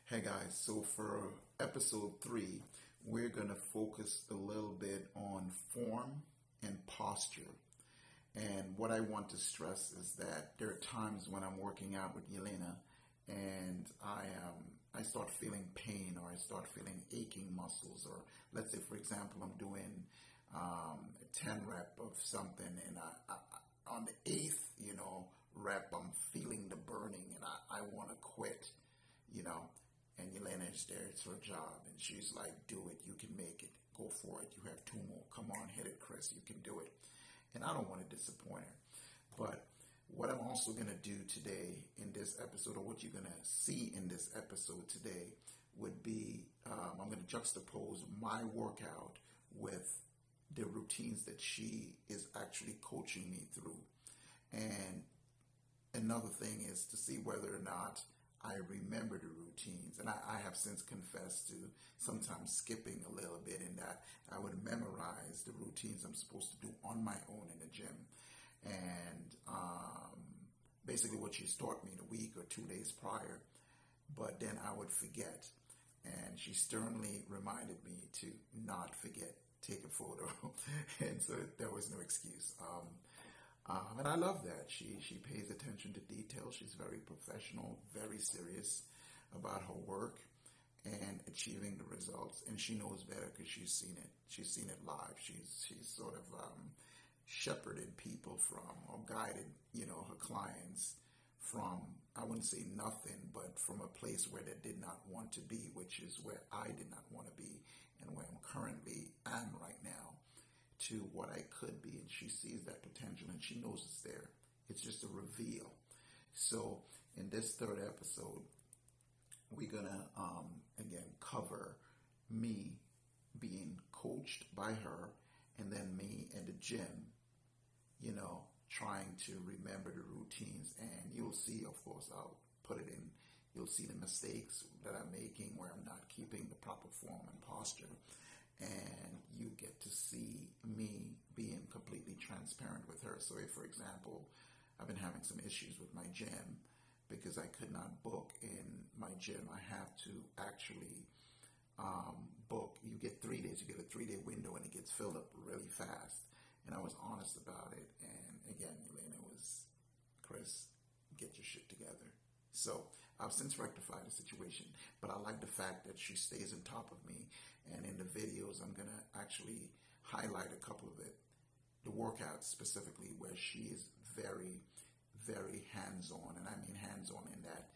Hey guys, so for episode 3, we're going to focus a little bit on form and posture. And what I want to stress is that there are times when I'm working out with Yelena and I start feeling pain, or I start feeling aching muscles, or let's say, for example, I'm doing a 10 rep of something, and on the 8th, rep, I'm feeling the burning and I want to quit, and Yelena is there. It's her job, and she's like, do it, you can make it, go for it, you have 2 more, come on, hit it, Chris, you can do it. And I don't want to disappoint her. But what I'm also going to do today in this episode, or what you're going to see in this episode today, would be I'm going to juxtapose my workout with the routines that she is actually coaching me through. And another thing is to see whether or not I remember the routines. And I have since confessed to sometimes skipping a little bit, in that I would memorize the routines I'm supposed to do on my own in the gym. And basically what she's taught me the week or 2 days prior, but then I would forget. And she sternly reminded me to not forget, take a photo. And so there was no excuse. And I love that. She pays attention to detail. She's very professional, very serious about her work and achieving the results. And she knows better because she's seen it. She's seen it live. She's sort of shepherded people from, or guided, her clients from, I wouldn't say nothing, but from a place where they did not want to be, which is where I did not want to be, and where I'm currently am right now, to what I could be. And she sees that potential and she knows it's there. It's just a reveal. So in this 3rd episode, we're gonna again cover me being coached by her, and then me in the gym, trying to remember the routines. And you'll see, of course, I'll put it in, you'll see the mistakes that I'm making where I'm not keeping the proper form and posture. And you get to see me being completely transparent with her. So if, for example, I've been having some issues with my gym because I could not book in my gym, I have to actually book. You get 3 days, you get a 3-day window, and it gets filled up really fast. And I was honest about it. And again, Yelena was, Chris, get your shit together. So I've since rectified the situation, but I like the fact that she stays on top of me. And in the videos, I'm going to actually highlight a couple of it, the workouts specifically, where she is very, very hands-on. And I mean hands-on in that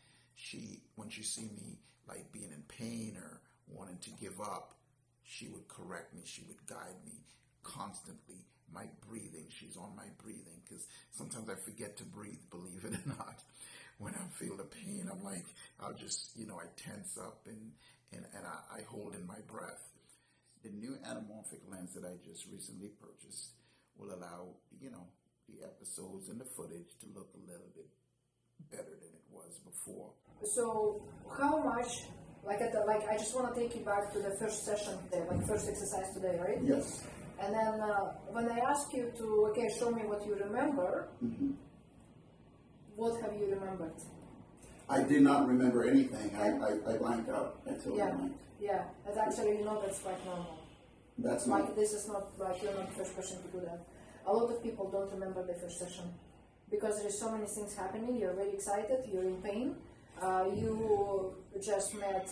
when she see me like being in pain or wanting to give up, she would correct me. She would guide me constantly. My breathing, she's on my breathing, because sometimes I forget to breathe, believe it or not. When I feel the pain, I'm like, I'll just, I tense up and I hold in my breath. The new anamorphic lens that I just recently purchased will allow, the episodes and the footage to look a little bit better than it was before. So how much, I just want to take you back to the first session today, first exercise today, right? Yes. And then when I ask you to, show me what you remember, what have you remembered? I did not remember anything. I blanked out. I totally blanked. Yeah, and actually, that's quite normal. That's This is not you're not the first person to do that. A lot of people don't remember the first session because there's so many things happening. You're very excited. You're in pain. You just met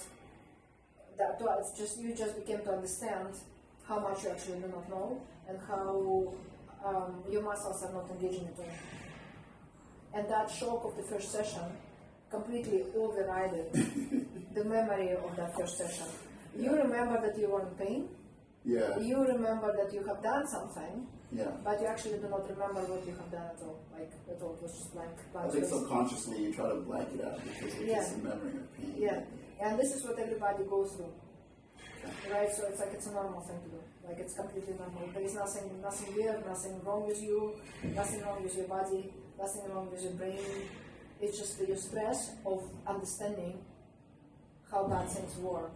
that. You just became to understand how much you actually do not know, and how your muscles are not engaging at all. And that shock of the first session completely overrided the memory of that first session. You remember that you were in pain. Yeah. You remember that you have done something. Yeah. But you actually do not remember what you have done at all. At all. It was just blank. I think subconsciously you try to blank it out because it's just a memory of pain. Yeah. And this is what everybody goes through. Right, so it's a normal thing to do. It's completely normal. There is nothing weird, nothing wrong with you, nothing wrong with your body, nothing wrong with your brain. It's just your stress of understanding how bad things were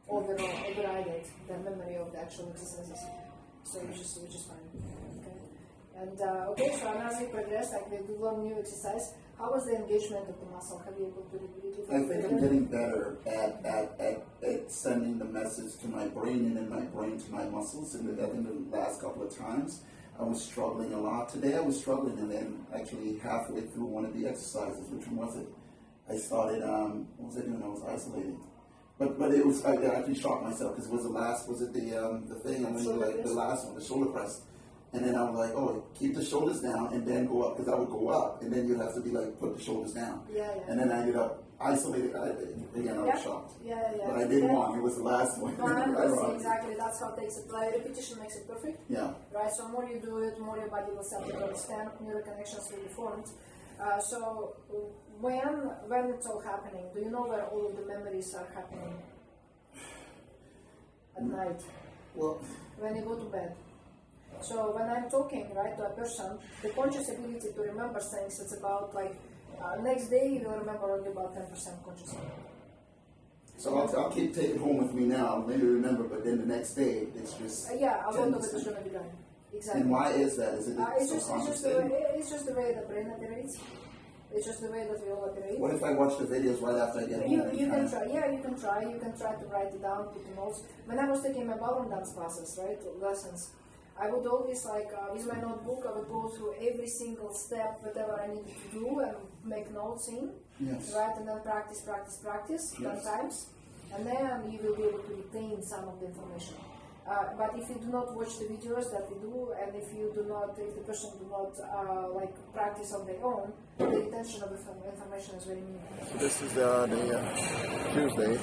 overrided the memory of the actual exercises. So which is fine. Okay. And okay, so as you progress, like we do one new exercise, how was the engagement of the muscle? Have you able to I think I'm getting better at sending the message to my brain and then my brain to my muscles. And I think the last couple of times I was struggling a lot. Today I was struggling, and then actually halfway through one of the exercises, which one was it? I started, what was I doing? I was isolated. But it was, I actually shocked myself because it was the last, was it the thing? I mean, like the last one, the shoulder press. And then I was like, oh, keep the shoulders down and then go up, because I would go up and then you'd have to be like, put the shoulders down. Yeah. And then I ended up isolated. Again, I was shocked. Yeah. But I did one. It was the last one. Exactly. That's how it takes it. Like, repetition makes it perfect. Yeah. Right. So more you do it, more your body will start to understand. Neural connections will be formed. So when it's all happening, do you know where all of the memories are happening? At night. Well, when you go to bed. So when I'm talking, right, to a person, the conscious ability to remember things, it's about like next day you will remember only about 10% consciously. So I'll keep taking home with me now. I'll maybe remember, but then the next day it's just. Yeah, a lot of it is going to be done. Exactly. And why is that? Is it it's just the way the brain operates. It's just the way that we all operate. What if I watch the videos right after I get home? You can try. Yeah, you can try. You can try to write it down, put the notes. When I was taking my ballroom dance classes, right, lessons, I would always with my notebook, I would go through every single step, whatever I needed to do, and make notes in. Yes. Right, and then practice, 10 times, and then you will be able to retain some of the information. But if you do not watch the videos that we do, and if the person do not practice on their own, the retention of information is very minimal. This is the Tuesday,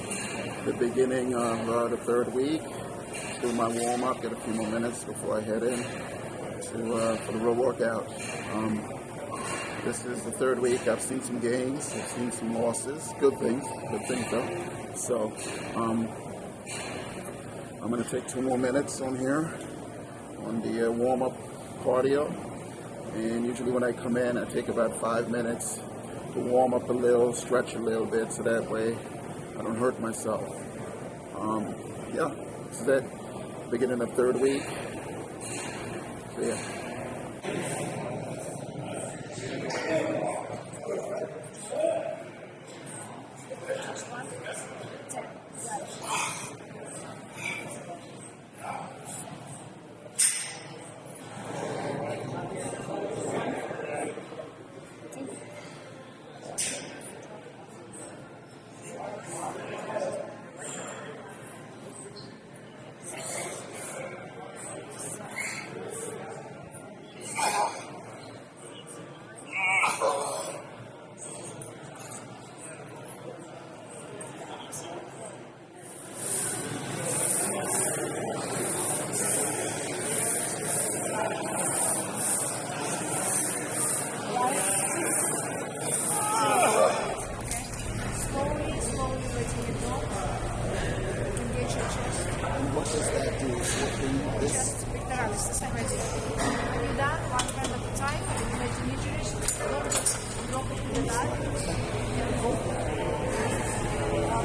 the beginning of the third week. Do my warm up, get a few more minutes before I head in for the real workout. This is the third week. I've seen some gains, I've seen some losses, good things though. So I'm going to take 2 more minutes on here on the warm up cardio. And usually when I come in, I take about 5 minutes to warm up a little, stretch a little bit, so that way I don't hurt myself. This is it. Beginning of third week. So yeah. What does that do? Just pectoralis, the same idea. When you're done, one hand at a time, you make an injury, drop it to the back, and go.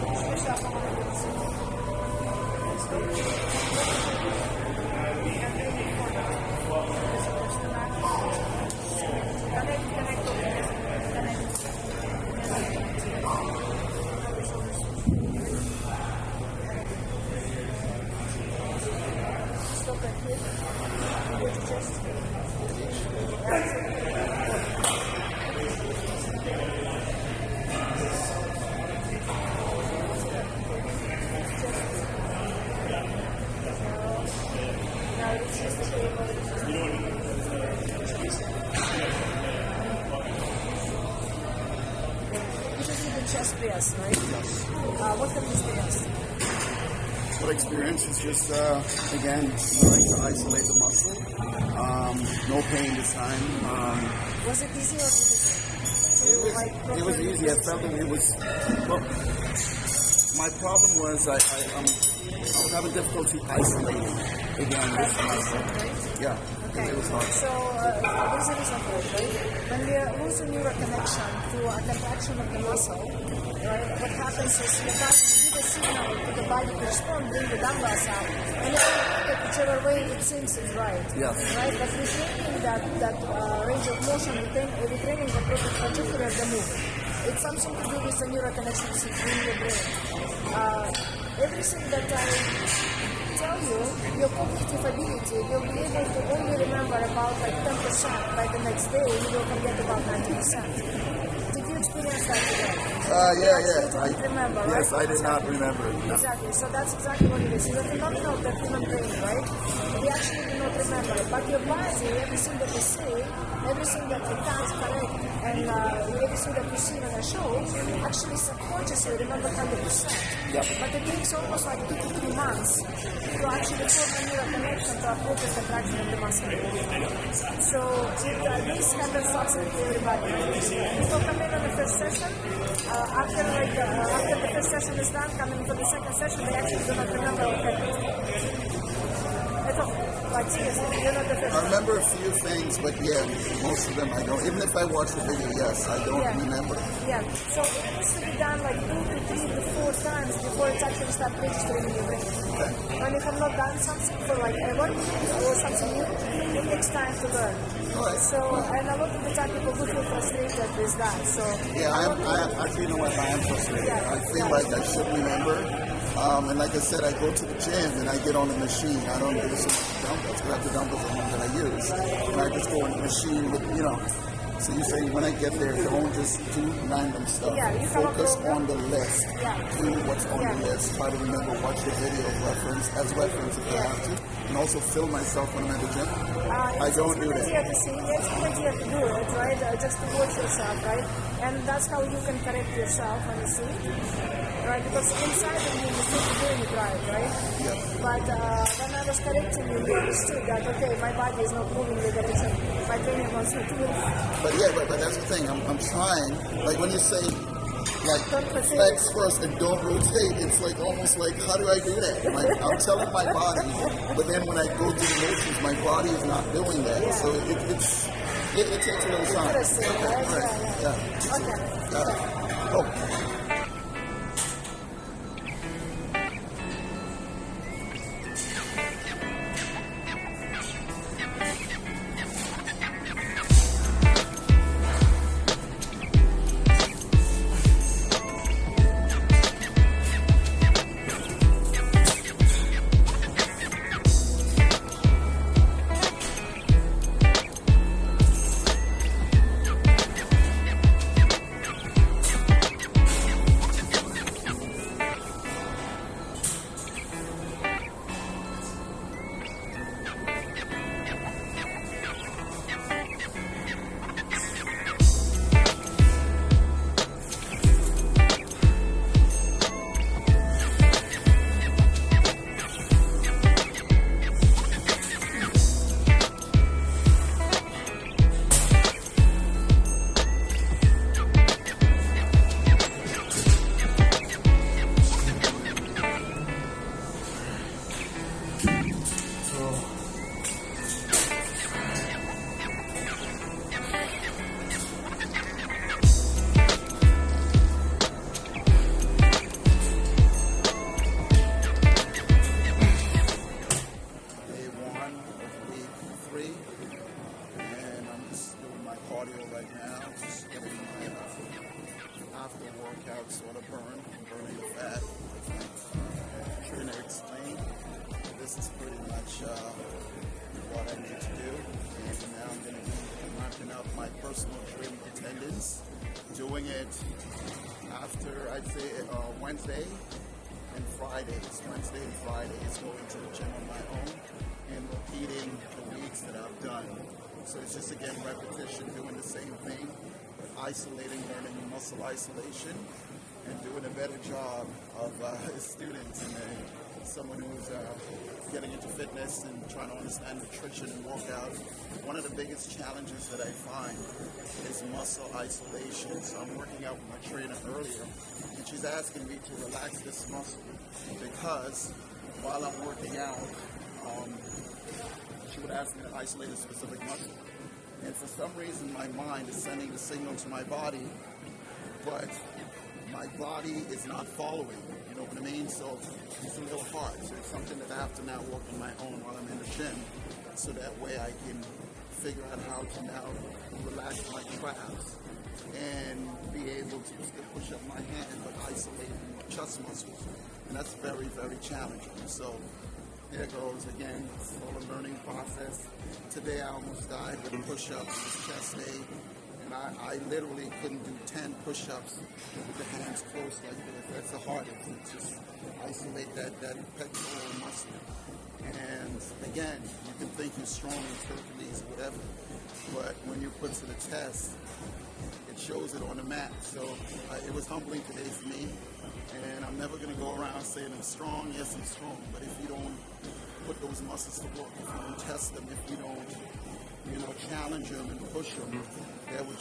Push yourself on the stop. And then you forward. As opposed to that. Connect. Stop at here. Go to chest. That's it. Now it's just a table. You just did the chest press, right? Yes. What have you experienced? What experience is just, again, learning to isolate the muscle. No pain this time. Was it easy or difficult? It was easy. I felt that it was, well, my problem was I was having difficulty isolating, again, this muscle. Right? Yeah, Okay. it was hard. So, there's a reason for it, right? when we lose a neural connection to a contraction of the muscle, right, what happens is the body gives a signal to the body to respond, bring the dumbbells up, and it will bring it whichever way it thinks is right. Yes. Right? But retaining that range of motion, retaining the trajectory of the movement. It's something to do with the neural connections in your brain. Everything that I tell you, your cognitive ability, you'll be able to only remember about like 10% by the next day, you will forget about 90%. Did you experience that today? Yeah. I didn't remember, right? Yes, I did not remember it. No. Exactly. So that's exactly what it is. It's a phenomenon of the human brain, right? We actually do not remember it. But your body, everything that you say, everything that you can't correct, and everything that you see on a show, actually subconsciously remember 100%. Yep. But it takes almost like 2 to 3 months to actually form a neural connection to a focus contraction of the muscle. So this happens absolutely everybody. People come in on the first session, after the first session is done, coming for the second session, they actually do not remember what happened. At all. Like seriously, you're not the first. I remember a few things, but yeah, most of them I don't. Even if I watch the video, yes, I don't remember. Yeah. So it needs to be done like 2 to 3 to 4 times before it actually starts registering in your brain. Okay. When you have not done something for like ever or something new, it takes time to learn. All right. So, and a lot of the time people do feel frustrated with that. So Yeah, I do know what I am frustrated. I feel like I should remember. And like I said, I go to the gym and I get on the machine. I don't do so much dumbbells, because I have the dumbbells at home that I use. And I just go on the machine with, So you say when I get there, don't just do random stuff. Yeah, you have a Focus program. on the list. Yeah. Do what's on the list. Try to remember, watch the video as reference if I have to. And also film myself when I'm at the gym. I don't do that. It's easier to see. It's easier to do it, right? Just to watch yourself, right? And that's how you can correct yourself when you see it. Right, because inside of you, you think you're doing it right? Yeah. But when I was correcting you, you understood that, okay, my body is not moving the direction my training wants me to move. But that's the thing. I'm trying. Like when you say, like, Don't flex first and don't rotate, it's like almost like, how do I do that? Like, I'm telling my body, but then when I go through the motions, my body is not doing that. Yeah. So it takes a little time. Interesting, right? Yeah. Okay. Got it. Oh. Sort of burning the fat. Trying to explain. This is pretty much what I need to do. And now I'm going to be knocking out my personal gym attendance. Doing it after, I'd say, Wednesday and Fridays. Wednesday and Fridays, going to the gym on my own and repeating the weeks that I've done. So it's just, again, repetition, doing the same thing, isolating, learning muscle isolation, and doing a better job of students and someone who's getting into fitness and trying to understand nutrition and workout. One of the biggest challenges that I find is muscle isolation. So I'm working out with my trainer earlier, and she's asking me to relax this muscle because while I'm working out, she would ask me to isolate a specific muscle. And for some reason, my mind is sending the signal to my body, but my body is not following. You know what I mean? So it's a little hard. So it's something that I have to now work on my own while I'm in the gym, so that way I can figure out how to now relax my traps and be able to still push up my hand but isolate my chest muscles. And that's very, very challenging. So there goes again, it's all a learning process. Today I almost died with push-ups, chest day, and I literally couldn't do 10 push-ups with the hands closed like this. That's the hardest. Just isolate that pectoral muscle. And again, you can think you're strong in Hercules or whatever, but when you're put to the test, it shows it on the mat. So it was humbling today for me, and I'm never going to go around saying I'm strong. Yes, I'm strong, but if you don't put those muscles to work, if you don't test them, if you don't, challenge them and push them, that would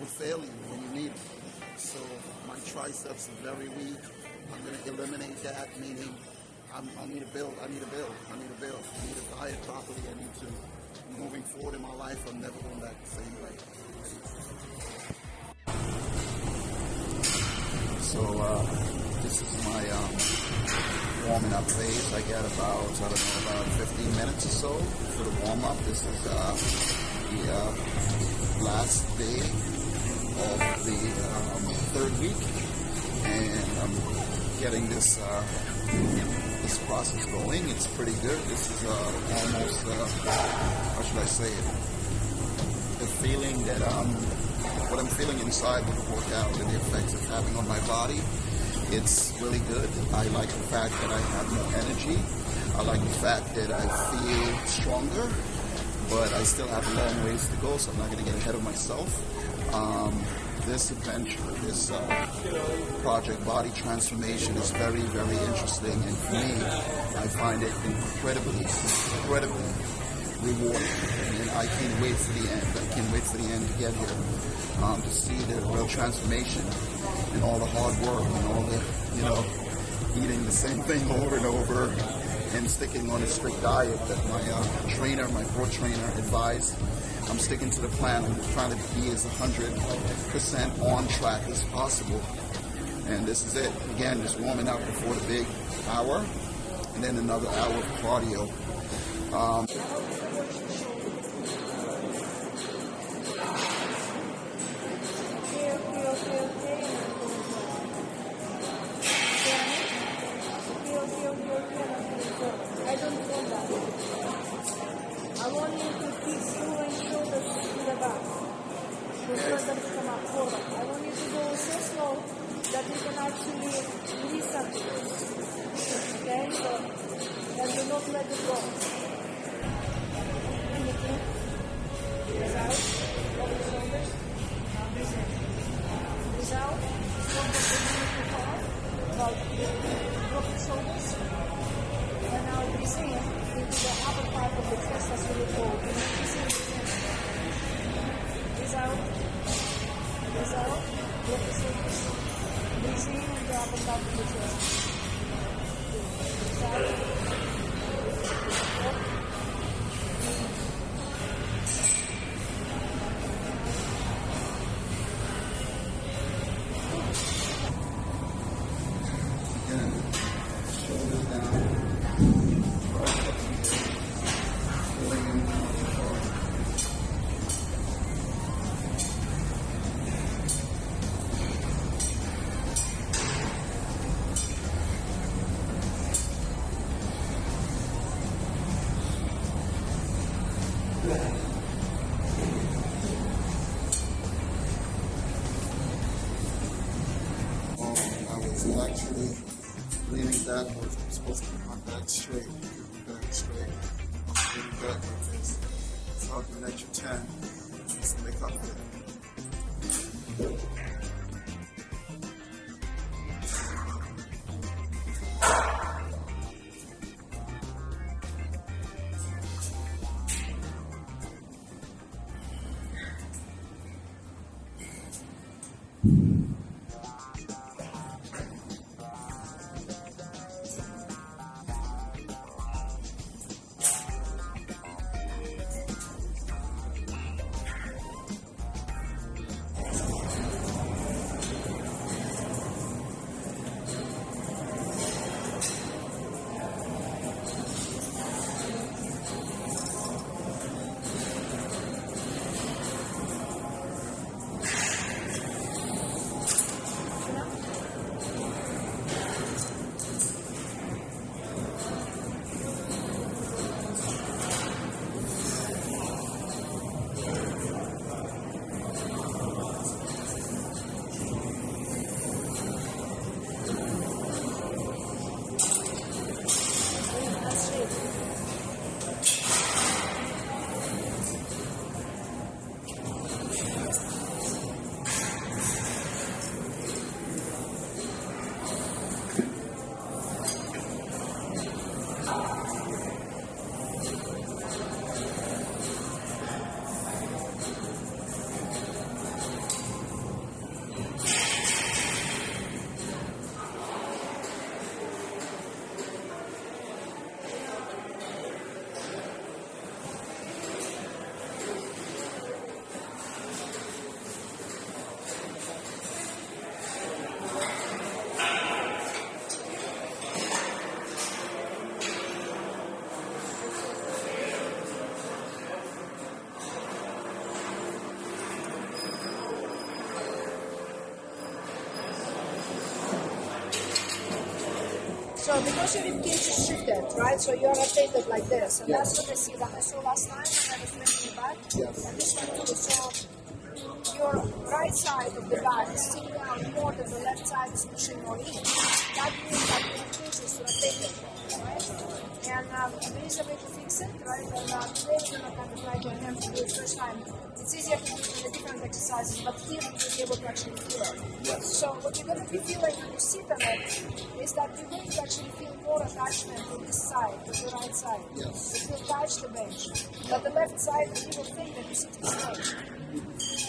fail you when you need them. So my triceps are very weak. I'm going to eliminate that, meaning I need to build. I need to diet properly. I need to, moving forward in my life, I'm never going back the same way. So this is my warming up phase. I got about 15 minutes or so for the warm up. This is the last day of the third week, and I'm getting this process going. It's pretty good. This is almost, how should I say it? The feeling that what I'm feeling inside with the workout and the effects it's having on my body, it's really good. I like the fact that I have more energy. I like the fact that I feel stronger, but I still have a long ways to go, so I'm not going to get ahead of myself. This adventure, this project Body Transformation is very, very interesting, and for me, I find it incredibly rewarding, and I can't wait for the end. I can't wait for the end to get here, to see the real transformation and all the hard work and all the, eating the same thing over and over and sticking on a strict diet that my pro trainer advised. I'm sticking to the plan. I'm trying to be as 100% on track as possible. And this is it. Again, just warming up before the big hour, and then another hour of cardio. I don't want that. I want you to keep moving shoulders to the back. The shoulders come up forward. I want you to go so slow that you can actually listen to this. Okay? So, and do not let it go. Breathe out. Lower the shoulders. Now breathe in. Breathe out. Don't let the knee to fall. Drop the shoulders. And now breathe in into the upper part of the chest as you look forward. Breathe in. Breathe out. Breathe out. Drop the shoulders. Breathe in into the upper part of the chest. Breathe out. Actually leaning backwards. I'm supposed to keep my back straight. Back straight. I'm leaning backwards. So I'll do an extra 10 just to make up for it. So because your rib cage is shifted, right? So you're rotated like this, and that's what I see that I saw last time when I was laying back. Yes. And this one too. So your right side of the back is sticking out more than the left side is pushing more in. That means that your rib cage is rotated, right? And there is a way to fix it, right? And today we're going to kind of like attempt to do it first time. It's easier to do it in the different exercises, but here you'll be able to actually feel it. Yes. So what you're going to be feeling when you sit on it is that you're going to actually feel more attachment to this side, to the right side. Yes. It will touch the bench. But the left side, you will think that you sit straight.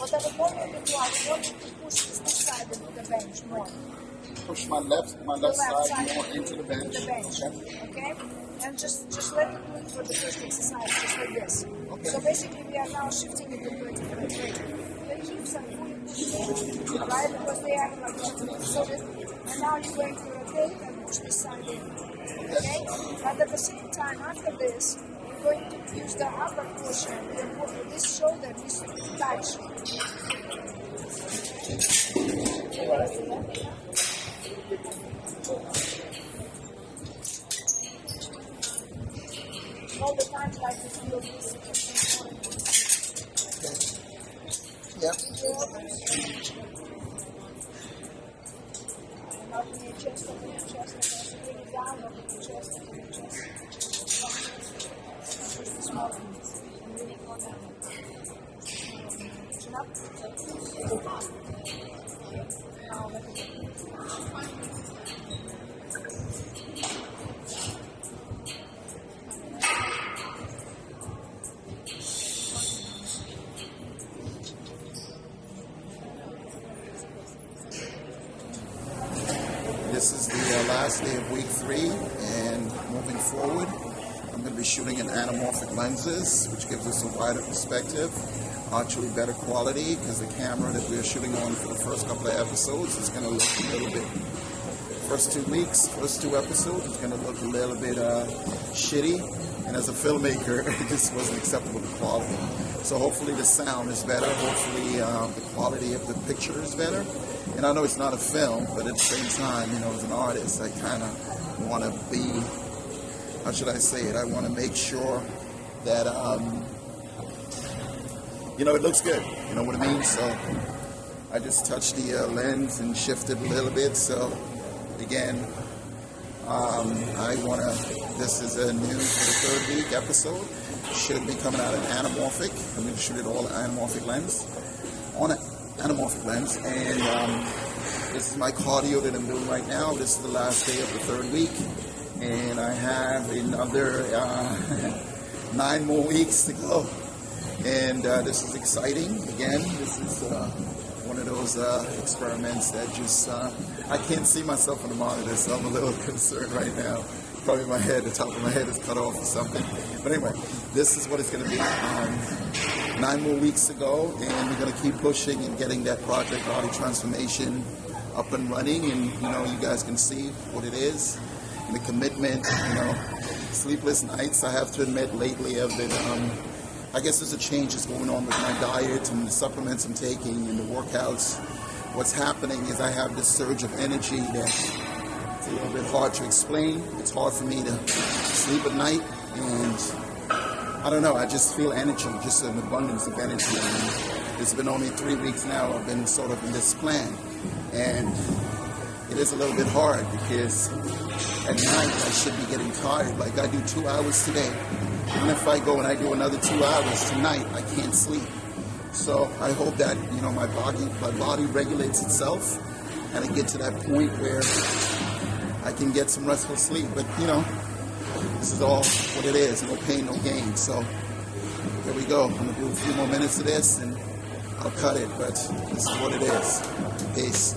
What I would want you to do, I would want you to push this side into the bench more. Push my left side more into the bench. Okay? And just let it do it for the first exercise, just like this. Okay. So basically we are now shifting it into a different way. The hips are fully pushed, right? Because they are like solid. And now you're going to rotate and push this side in. Okay? And at the same time, after this, you're going to use the upper portion. This shoulder needs to touch. All the time, like you feel this. Yep. Open your chest, open your chest, bring it down, open your chest, open your chest. Push the small ones and really go down. Chin up. Now let it go. This is the last day of week 3, and moving forward, I'm going to be shooting in anamorphic lenses, which gives us a wider perspective, actually better quality, because the camera that we're shooting on for the first couple of episodes is going to look a little bit, first 2 episodes, it's going to look a little bit shitty, and as a filmmaker, it just wasn't acceptable quality. So hopefully the sound is better, hopefully the quality of the picture is better. And I know it's not a film, but at the same time, you know, as an artist, I kind of want to be, how should I say it? I want to make sure that, you know, it looks good. You know what I mean? So I just touched the lens and shifted a little bit. So again, I want to, this is a new for the 3rd week episode. Should be coming out in anamorphic. I'm going to shoot it all anamorphic lens. On an anamorphic lens, and this is my cardio that I'm doing right now. This is the last day of the 3rd week, and I have another 9 more weeks to go, and this is exciting. Again, this is one of those experiments that just I can't see myself on the monitor, so I'm a little concerned right now. Probably my head, the top of my head is cut off or something. But anyway, this is what it's going to be. 9 more weeks to go, and we're going to keep pushing and getting that project body transformation up and running, and you know, you guys can see what it is, and the commitment. You know, sleepless nights, I have to admit, lately have been, I guess there's a change that's going on with my diet and the supplements I'm taking and the workouts. What's happening is I have this surge of energy that it's a little bit hard to explain. It's hard for me to sleep at night, and I don't know, I just feel energy, just an abundance of energy. And it's been only 3 weeks now I've been sort of in this plan. And it is a little bit hard because at night I should be getting tired. Like I do 2 hours today. Even if I go and I do another 2 hours tonight, I can't sleep. So I hope that, you know, my body regulates itself and I get to that point where I can get some restful sleep. But, you know, this is all what it is, no pain, no gain. So here we go. I'm going to do a few more minutes of this and I'll cut it, but this is what it is. Peace.